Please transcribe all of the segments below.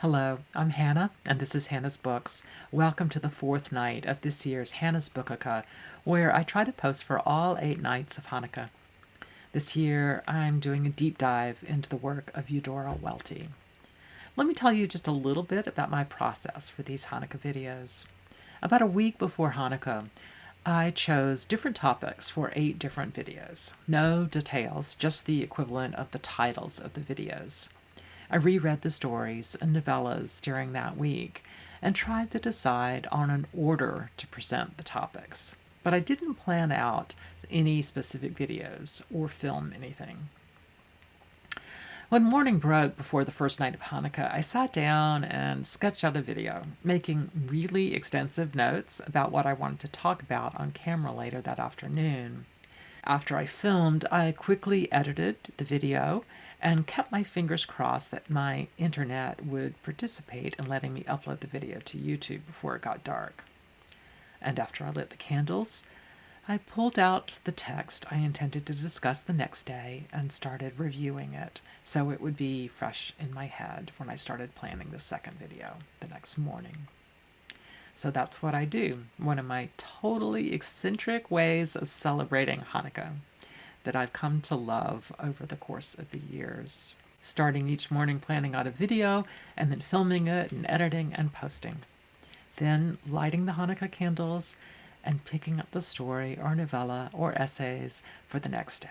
Hello, I'm Hannah, and this is Hannah's Books. Welcome to the fourth night of this year's Hannah's Bookukkah, where I try to post for all 8 nights of Hanukkah. This year, I'm doing a deep dive into the work of Eudora Welty. Let me tell you just a little bit about my process for these Hanukkah videos. About a week before Hanukkah, I chose different topics for 8 different videos. No details, just the equivalent of the titles of the videos. I reread the stories and novellas during that week and tried to decide on an order to present the topics. But I didn't plan out any specific videos or film anything. When morning broke before the first night of Hanukkah, I sat down and sketched out a video, making really extensive notes about what I wanted to talk about on camera later that afternoon. After I filmed, I quickly edited the video and kept my fingers crossed that my internet would participate in letting me upload the video to YouTube before it got dark. And after I lit the candles, I pulled out the text I intended to discuss the next day and started reviewing it so it would be fresh in my head when I started planning the second video the next morning. So that's what I do, one of my totally eccentric ways of celebrating Hanukkah that I've come to love over the course of the years. Starting each morning planning out a video and then filming it and editing and posting. Then lighting the Hanukkah candles and picking up the story or novella or essays for the next day.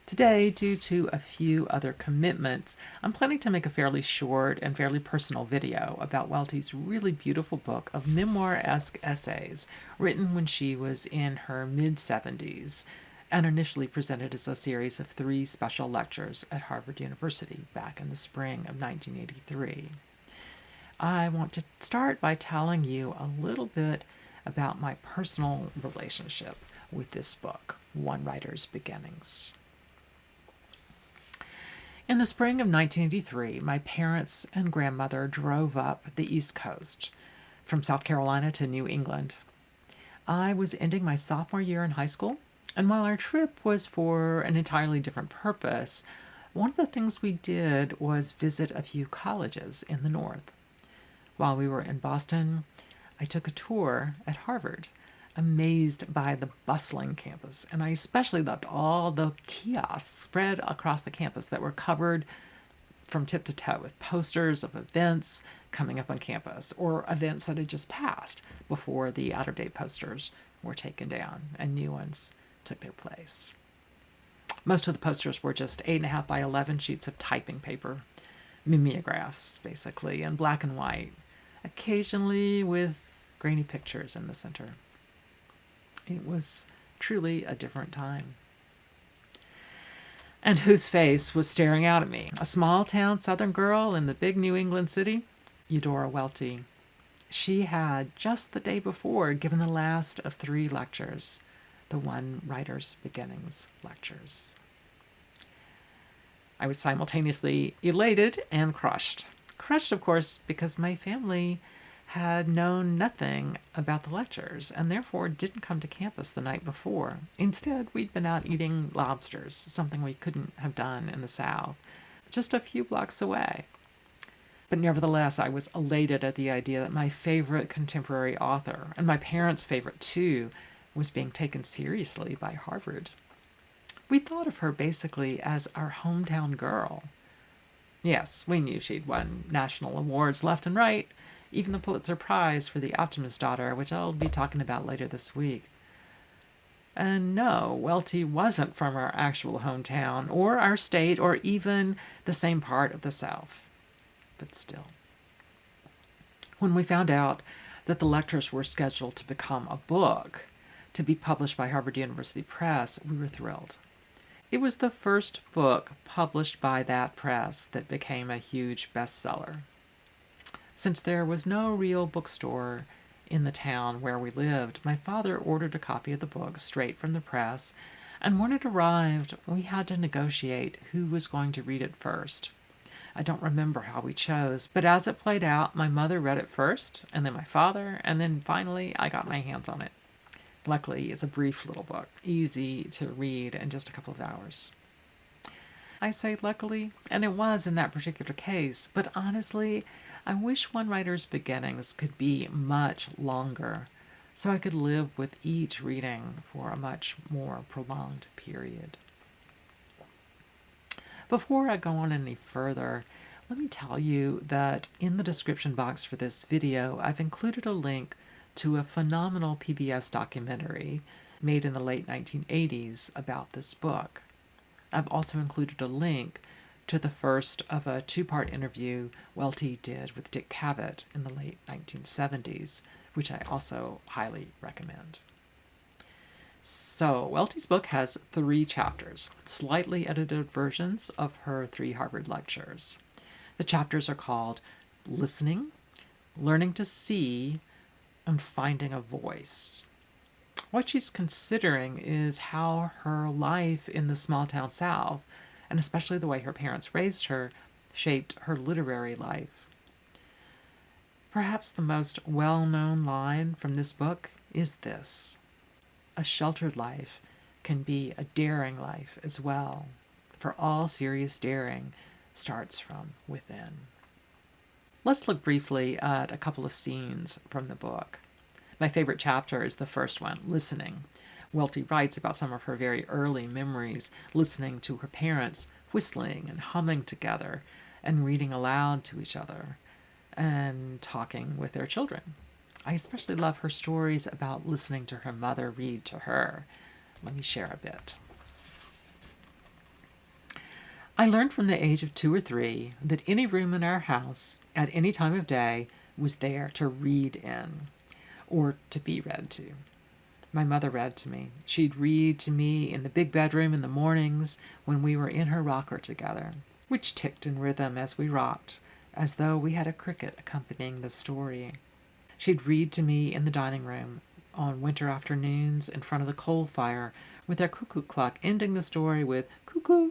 Today, due to a few other commitments, I'm planning to make a fairly short and fairly personal video about Welty's really beautiful book of memoir-esque essays written when she was in her mid-70s and initially presented as a series of 3 special lectures at Harvard University back in the spring of 1983. I want to start by telling you a little bit about my personal relationship with this book, One Writer's Beginnings. In the spring of 1983, my parents and grandmother drove up the East Coast from South Carolina to New England. I was ending my sophomore year in high school, and while our trip was for an entirely different purpose, one of the things we did was visit a few colleges in the North. While we were in Boston, I took a tour at Harvard, amazed by the bustling campus, and I especially loved all the kiosks spread across the campus that were covered from tip to toe with posters of events coming up on campus or events that had just passed before the out-of-date posters were taken down and new ones took their place. Most of the posters were just 8.5 by 11 sheets of typing paper, mimeographs basically, in black and white, occasionally with grainy pictures in the center. It was truly a different time. And whose face was staring out at me? A small-town Southern girl in the big New England city? Eudora Welty. She had, just the day before, given the last of 3 lectures, the One Writer's Beginnings lectures. I was simultaneously elated and crushed. Crushed, of course, because my family had known nothing about the lectures and therefore didn't come to campus the night before. Instead, we'd been out eating lobsters, something we couldn't have done in the South, just a few blocks away. But nevertheless, I was elated at the idea that my favorite contemporary author, and my parents' favorite too, was being taken seriously by Harvard. We thought of her basically as our hometown girl. Yes, we knew she'd won national awards left and right, even the Pulitzer Prize for The Optimist's Daughter, which I'll be talking about later this week. And no, Welty wasn't from our actual hometown, or our state, or even the same part of the South. But still. When we found out that the lectures were scheduled to become a book, to be published by Harvard University Press, we were thrilled. It was the first book published by that press that became a huge bestseller. Since there was no real bookstore in the town where we lived, my father ordered a copy of the book straight from the press, and when it arrived, we had to negotiate who was going to read it first. I don't remember how we chose, but as it played out, my mother read it first, and then my father, and then finally I got my hands on it. Luckily, it's a brief little book, easy to read in just a couple of hours. I say luckily, and it was in that particular case, but honestly, I wish one writer's beginnings could be much longer, so I could live with each reading for a much more prolonged period. Before I go on any further, let me tell you that in the description box for this video, I've included a link to a phenomenal PBS documentary made in the late 1980s about this book. I've also included a link to the first of a two-part interview Welty did with Dick Cavett in the late 1970s, which I also highly recommend. So, Welty's book has 3 chapters, slightly edited versions of her 3 Harvard lectures. The chapters are called Listening, Learning to See, and Finding a Voice. What she's considering is how her life in the small town South, and especially the way her parents raised her, shaped her literary life. Perhaps the most well-known line from this book is this: a sheltered life can be a daring life as well, for all serious daring starts from within. Let's look briefly at a couple of scenes from the book. My favorite chapter is the first one, Listening. Welty writes about some of her very early memories, listening to her parents whistling and humming together and reading aloud to each other and talking with their children. I especially love her stories about listening to her mother read to her. Let me share a bit. I learned from the age of 2 or 3 that any room in our house at any time of day was there to read in, or to be read to. My mother read to me. She'd read to me in the big bedroom in the mornings when we were in her rocker together, which ticked in rhythm as we rocked, as though we had a cricket accompanying the story. She'd read to me in the dining room on winter afternoons in front of the coal fire, with our cuckoo clock ending the story with cuckoo.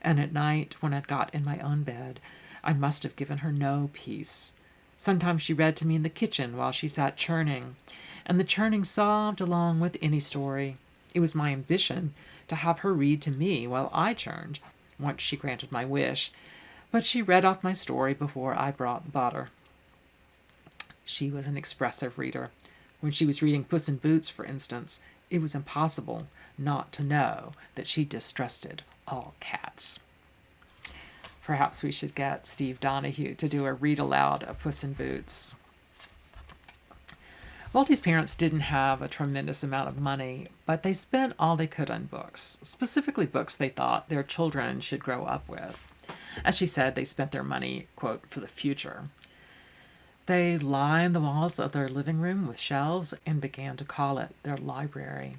And at night, when I'd got in my own bed, I must have given her no peace. Sometimes she read to me in the kitchen while she sat churning, and the churning sobbed along with any story. It was my ambition to have her read to me while I churned, once she granted my wish, but she read off my story before I brought butter. She was an expressive reader. When she was reading Puss in Boots, for instance, it was impossible not to know that she distrusted all cats. Perhaps we should get Steve Donahue to do a read aloud of Puss in Boots. Welty's parents didn't have a tremendous amount of money, but they spent all they could on books, specifically books they thought their children should grow up with. As she said, they spent their money, quote, for the future. They lined the walls of their living room with shelves and began to call it their library.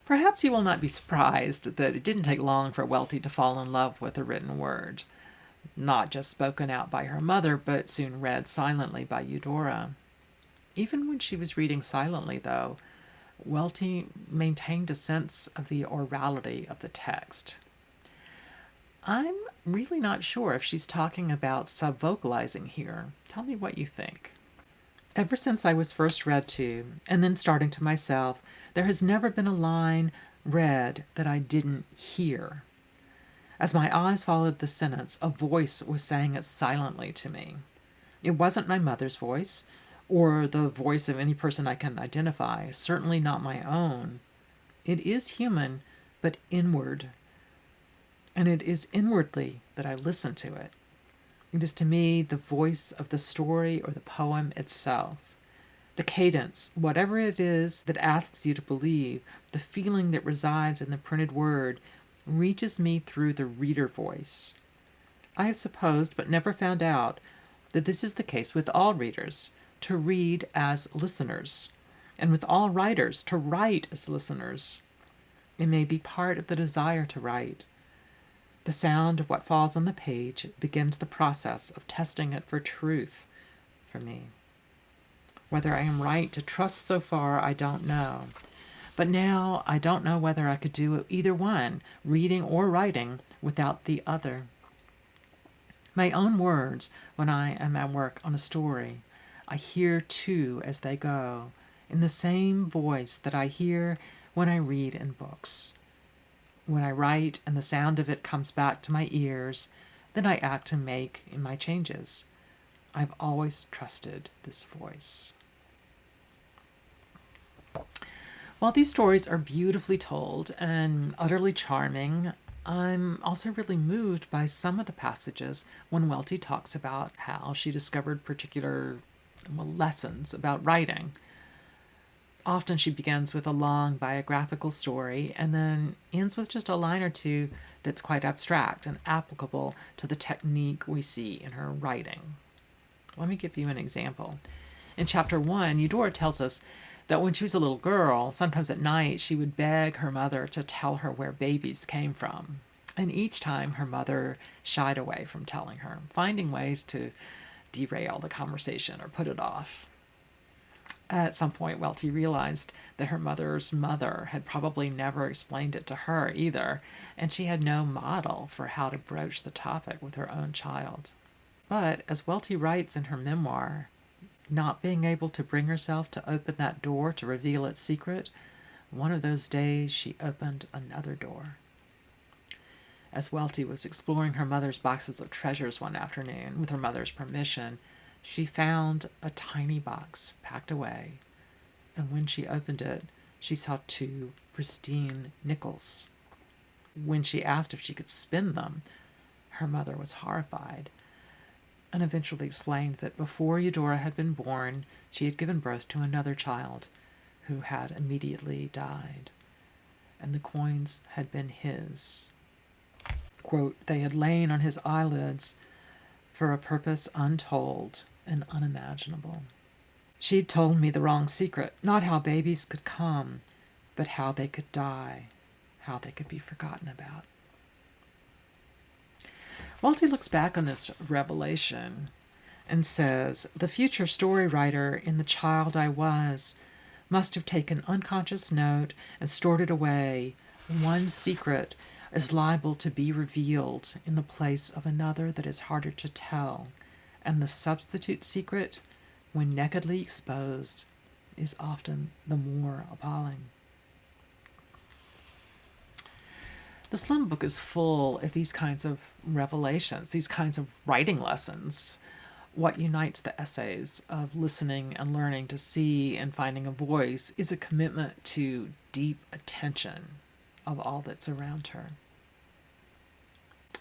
Perhaps you will not be surprised that it didn't take long for Welty to fall in love with the written word, not just spoken out by her mother, but soon read silently by Eudora. Even when she was reading silently, though, Welty maintained a sense of the orality of the text. I'm really not sure if she's talking about sub-vocalizing here. Tell me what you think. Ever since I was first read to, and then starting to myself, there has never been a line read that I didn't hear. As my eyes followed the sentence, a voice was saying it silently to me. It wasn't my mother's voice, or the voice of any person I can identify, certainly not my own. It is human, but inward. And it is inwardly that I listen to it. It is to me the voice of the story or the poem itself. The cadence, whatever it is that asks you to believe, the feeling that resides in the printed word, reaches me through the reader voice. I have supposed, but never found out, that this is the case with all readers, to read as listeners, and with all writers, to write as listeners. It may be part of the desire to write. The sound of what falls on the page begins the process of testing it for truth for me. Whether I am right to trust so far, I don't know. But now I don't know whether I could do either one, reading or writing, without the other. My own words, when I am at work on a story, I hear too as they go, in the same voice that I hear when I read in books. When I write and the sound of it comes back to my ears, then I act and make my changes. I've always trusted this voice. While these stories are beautifully told and utterly charming, I'm also really moved by some of the passages when Welty talks about how she discovered particular lessons about writing. Often she begins with a long biographical story and then ends with just a line or two that's quite abstract and applicable to the technique we see in her writing. Let me give you an example. In chapter 1, Eudora tells us that when she was a little girl, sometimes at night she would beg her mother to tell her where babies came from. And each time her mother shied away from telling her, finding ways to derail the conversation or put it off. At some point, Welty realized that her mother's mother had probably never explained it to her either, and she had no model for how to broach the topic with her own child. But as Welty writes in her memoir, not being able to bring herself to open that door to reveal its secret, one of those days she opened another door. As Welty was exploring her mother's boxes of treasures one afternoon, with her mother's permission, she found a tiny box packed away, and when she opened it, she saw 2 pristine nickels. When she asked if she could spin them, her mother was horrified, and eventually explained that before Eudora had been born, she had given birth to another child who had immediately died, and the coins had been his. Quote, they had lain on his eyelids for a purpose untold and unimaginable. She'd told me the wrong secret, not how babies could come, but how they could die, how they could be forgotten about. Welty looks back on this revelation and says, the future story writer in the child I was must have taken unconscious note and stored it away. One secret is liable to be revealed in the place of another that is harder to tell, and the substitute secret, when nakedly exposed, is often the more appalling. The Slum Book is full of these kinds of revelations, these kinds of writing lessons. What unites the essays of listening and learning to see and finding a voice is a commitment to deep attention of all that's around her.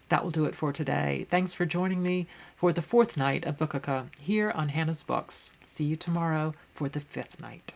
That will do it for today. Thanks for joining me for the 4th night of Bookukkah here on Hannah's Books. See you tomorrow for the 5th night.